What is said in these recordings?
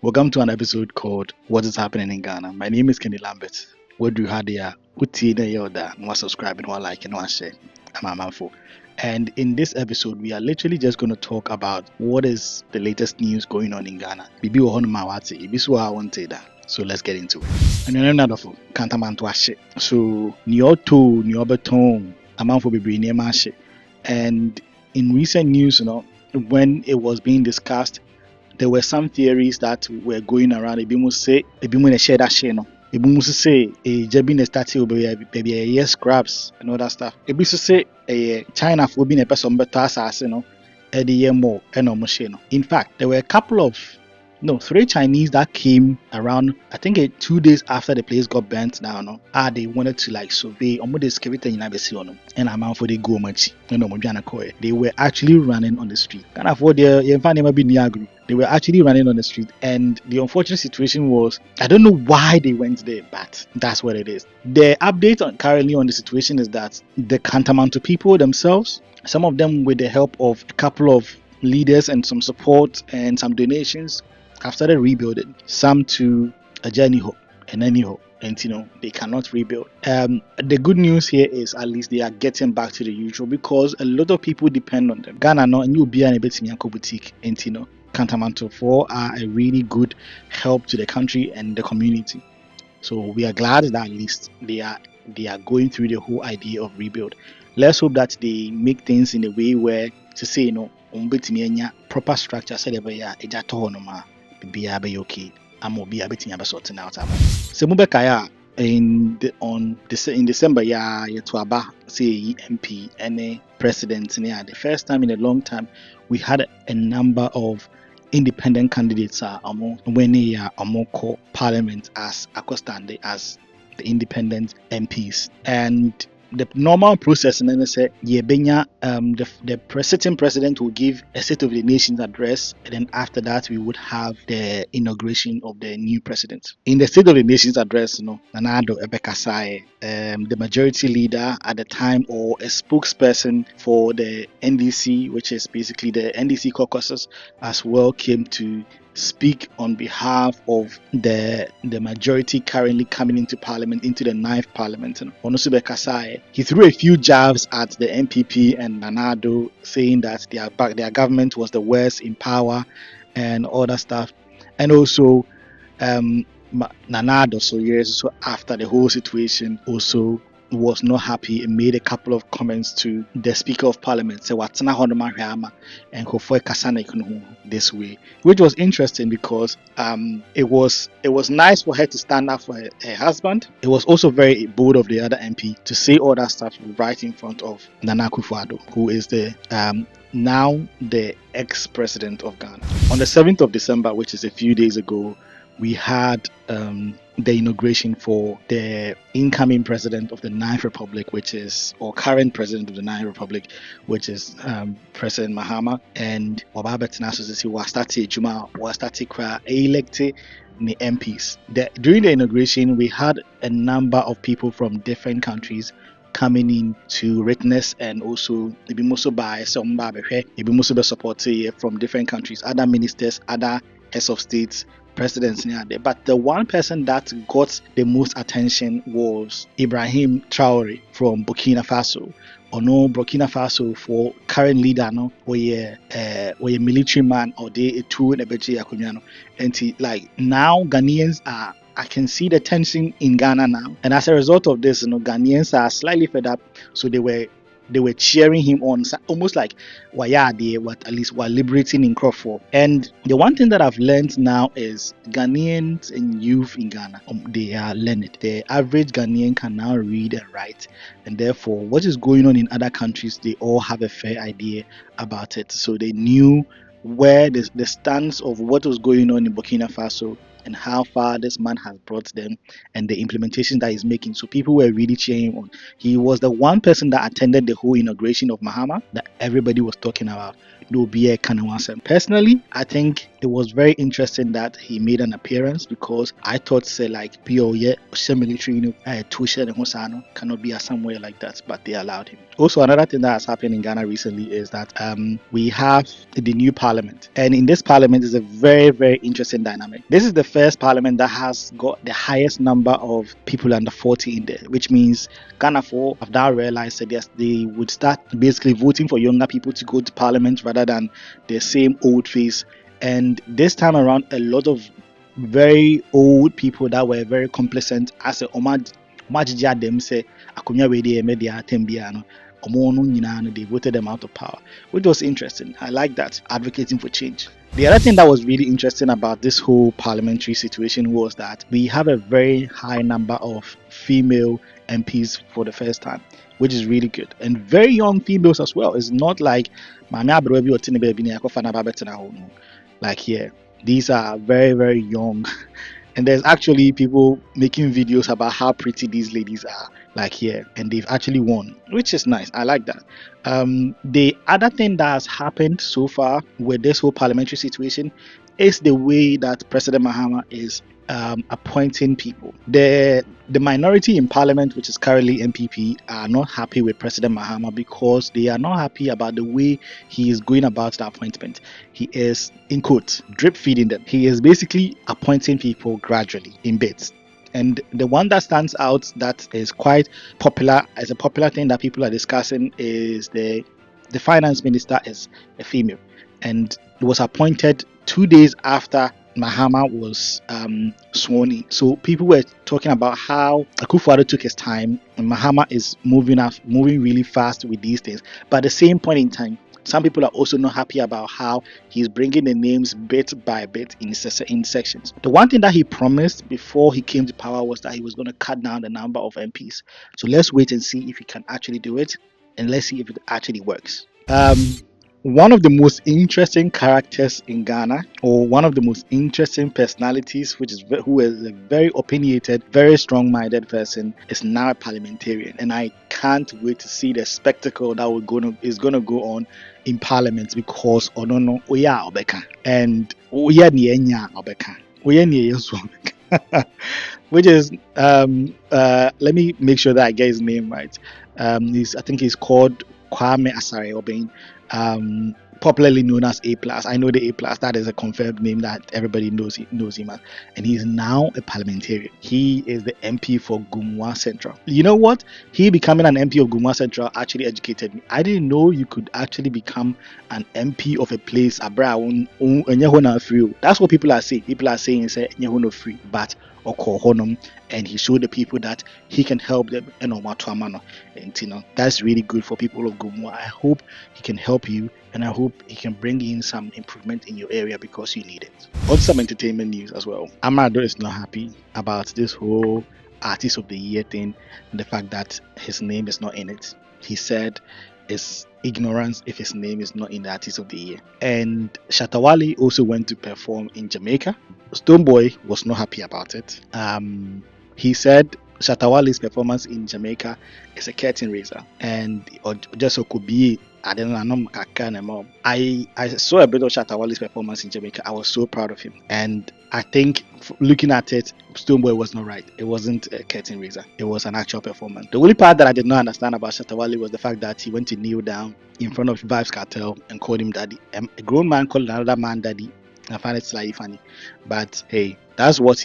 Welcome to an episode called What is Happening in Ghana. My name is Kenny Lambert. What do you have there? Uti na yoda, no subscribe, no like, no share. I'm a manful. And in this episode, we are literally just going to talk about what is the latest news going on in Ghana. Bibi wo hono mawate, ibi so I want that. So let's get into it. And then another for Canto ashe. So nyoto, nyobeton, amanfo bibi ni ashe. And in recent news, when it was being discussed, there were some theories that were going around. Ebi mu say, ebi mu na share that share no. Ebi mu say, Jabi na start baby yes scraps and all that stuff. Ebi so say, China for being a person better assassin no. Eddie year more and almost share no. In fact, there were a couple of three Chinese that came around, I think 2 days after the place got burnt down. No? They wanted to like survey almost excavator in Abesi. And amount for the go much. They were actually running on the street. Can't afford their they were actually running on the street, and the unfortunate situation was, I don't know why they went there, but that's what it is. The update currently on the situation is that the Cantamanto people themselves, some of them with the help of a couple of leaders and some support and some donations, have started rebuilding. Some to a journey and anyhow, and they cannot rebuild. The good news here is at least they are getting back to the usual, because a lot of people depend on them. Ghana no, and you'll be an boutique, and Cantamanto 4 are a really good help to the country and the community. So we are glad that at least they are going through the whole idea of rebuild. Let's hope that they make things in a way where to say proper structure said be okay. I'm be sorting out. So Mubekaya in December to Aba say MP and president. The first time in a long time we had a number of independent candidates when they are call parliament as akostande as the independent MPs. And the normal process, and then they say the sitting president will give a State of the Nations address, and then after that we would have the inauguration of the new president. In the State of the Nations address, Nanado Ebekasai, the majority leader at the time, or a spokesperson for the NDC, which is basically the NDC caucuses as well, came to speak on behalf of the majority currently coming into parliament, into the 9th parliament. Onosube Kasai, he threw a few jabs at the NPP and Nanado, saying that their government was the worst in power and all that stuff. And also Nanado, so years or so after the whole situation, also was not happy and made a couple of comments to the Speaker of Parliament, say Watsana Honoma and Hofoi Kasane this way, which was interesting because it was nice for her to stand up for her husband. It was also very bold of the other MP to say all that stuff right in front of Nana Akufo-Addo, who is the now the ex-president of Ghana. On the 7th of December, which is a few days ago, we had the inauguration for the incoming president of the 9th Republic, or current president of the 9th Republic, which is President Mahama. And elected the MPs. During the inauguration, we had a number of people from different countries coming in to witness, and also maybe most by some maybe most of the support from different countries, other ministers, other heads of states, presidents near there. But the one person that got the most attention was Ibrahim Traore from Burkina Faso. Burkina Faso for current leader or a military man, or they a two in a beji akunyano. And like now Ghanaians are, I can see the tension in Ghana now, and as a result of this, Ghanaians are slightly fed up. So they were cheering him on, almost like at least we're liberating in Crawford. And the one thing that I've learned now is Ghanaians and youth in Ghana, they are learned. The average Ghanaian can now read and write, and therefore what is going on in other countries, they all have a fair idea about it. So they knew where the stance of what was going on in Burkina Faso and how far this man has brought them and the implementation that he's making. So people were really cheering on. He was the one person that attended the whole inauguration of Mahama that everybody was talking about. no be a kanawasem. Personally, I think it was very interesting that he made an appearance, because I thought say like PO yeah military, tuition and Hosano cannot be somewhere like that, but they allowed him. Also, another thing that has happened in Ghana recently is that we have the new parliament, and in this parliament is a very, very interesting dynamic. This is the first parliament that has got the highest number of people under 40 in there, which means Ghana for have now realized that yes, they would start basically voting for younger people to go to parliament rather than the same old face. And this time around, a lot of very old people that were very complacent as a omajija them say akonya we dey media tembia no omo no nyina no, they voted them out of power, which was interesting. I like that, advocating for change. The other thing that was really interesting about this whole parliamentary situation was that we have a very high number of female MPs for the first time, which is really good, and very young females as well. It's not like like here. These are very, very young, and there's actually people making videos about how pretty these ladies are, like here, and they've actually won, which is nice. I like that. The other thing that has happened so far with this whole parliamentary situation is the way that President Mahama is appointing people. The minority in parliament, which is currently MPP, are not happy with President Mahama because they are not happy about the way he is going about the appointment. He is, in quotes, drip feeding them. He is basically appointing people gradually in bits. And the one that stands out that is quite popular, as a popular thing that people are discussing, is the finance minister is a female, and it was appointed 2 days after Mahama was sworn in. So people were talking about how Akufo-Addo took his time, and Mahama is moving really fast with these things. But at the same point in time, some people are also not happy about how he's bringing the names bit by bit in sections. The one thing that he promised before he came to power was that he was going to cut down the number of MPs. So let's wait and see if he can actually do it, and let's see if it actually works. One of the most interesting characters in Ghana, or one of the most interesting personalities, who is a very opinionated, very strong-minded person, is now a parliamentarian, and I can't wait to see the spectacle that is gonna go on in Parliament, because Onono Oya Obeka and Oya Nienya Obeka, Oya Nienya which is let me make sure that I get his name right. I think he's called Kwame Asare Obeng, popularly known as A Plus. I know the A Plus, that is a confirmed name that everybody knows him as, and he's now a parliamentarian. He is the MP for Gumwa Central. You know what? He becoming an MP of Gumwa Central actually educated me. I didn't know you could actually become an MP of a place. That's what people are saying. People are saying say free, but and he showed the people that he can help them, and that's really good for people of Gumwa. I hope he can help you, and I hope he can bring in some improvement in your area because you need it. On some entertainment news as well, Amado is not happy about this whole Artist of the Year thing, and the fact that his name is not in it. He said it's ignorance if his name is not in the Artist of the Year. And Shatawale also went to perform in Jamaica. Stonebwoy was not happy about it. He said Shatawale's performance in Jamaica is a curtain raiser, and just could be. I saw a bit of Shatawale's performance in Jamaica. I was so proud of him, and I think looking at it, Stonebwoy was not right. It wasn't a curtain raiser. It was an actual performance. The only part that I did not understand about Shatawale was the fact that he went to kneel down in front of Vybz Kartel and called him daddy. A grown man called another man daddy. I find it slightly funny, but hey, that's what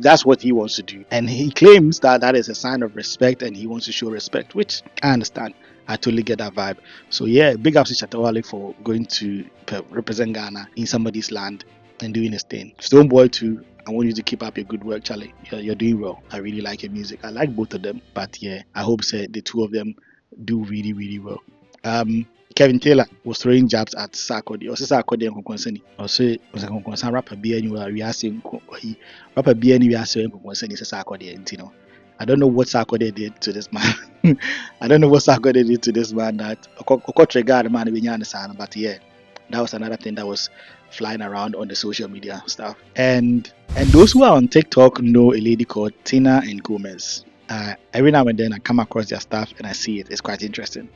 that's what he wants to do, and he claims that is a sign of respect, and he wants to show respect, which I understand. I totally get that vibe. So yeah, big ups to Shatawale for going to represent Ghana in somebody's land and doing his thing. Stonebwoy too, I want you to keep up your good work, Charlie. You're doing well. I really like your music. I like both of them, but yeah, I hope the two of them do really, really well. Kevin Taylor was throwing jabs at Sarkodie. Also Sarkodie and Konkonseni. Also Konkonsan rapper BNU we are saying rapper BNU we are saying Konkonseni is Sarkodie and I don't know what Sarkodie did to this man. I don't know what Sarkodie did to this man that triggered man but yeah, that was another thing that was flying around on the social media stuff. And those who are on TikTok know a lady called Tina and Gomez. Every now and then I come across their stuff and I see it. It's quite interesting.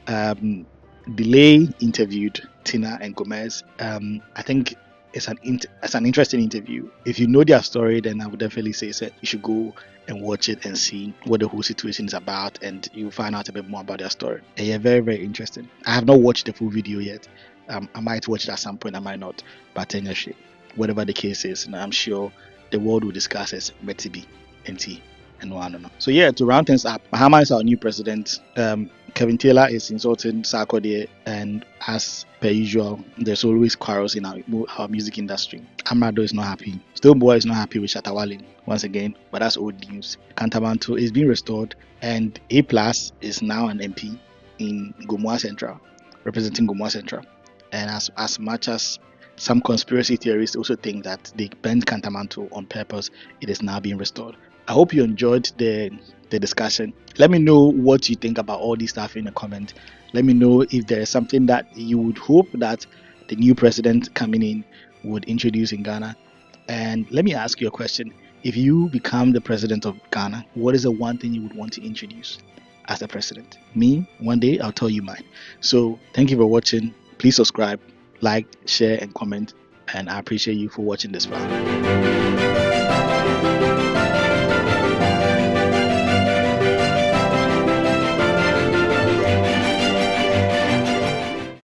Delay interviewed Tina and Gomez. I think it's an interesting interview. If you know their story, then I would definitely say you should go and watch it and see what the whole situation is about, and you'll find out a bit more about their story. And yeah, very very interesting. I have not watched the full video yet. I might watch it at some point. I might not. But anyway, whatever the case is, and I'm sure the world will discuss it. Metibi, NT, and no, I don't know. So yeah, to round things up, Mahama is our new president. Kevin Taylor is insulting Sarkodie, and as per usual, there's always quarrels in our music industry. Amrado is not happy. Stonebwoy is not happy with Shatawale once again, but that's old news. Cantamanto is being restored, and A Plus is now an MP in Gomoa Central, representing Gomoa Central. And as much as some conspiracy theorists also think that they burned Cantamanto on purpose, it is now being restored. I hope you enjoyed the discussion. Let me know what you think about all this stuff in the comment. Let me know if there is something that you would hope that the new president coming in would introduce in Ghana. And let me ask you a question. If you become the president of Ghana, what is the one thing you would want to introduce as the president? Me, one day I'll tell you mine. So thank you for watching. Please subscribe, like, share, and comment. And I appreciate you for watching this far.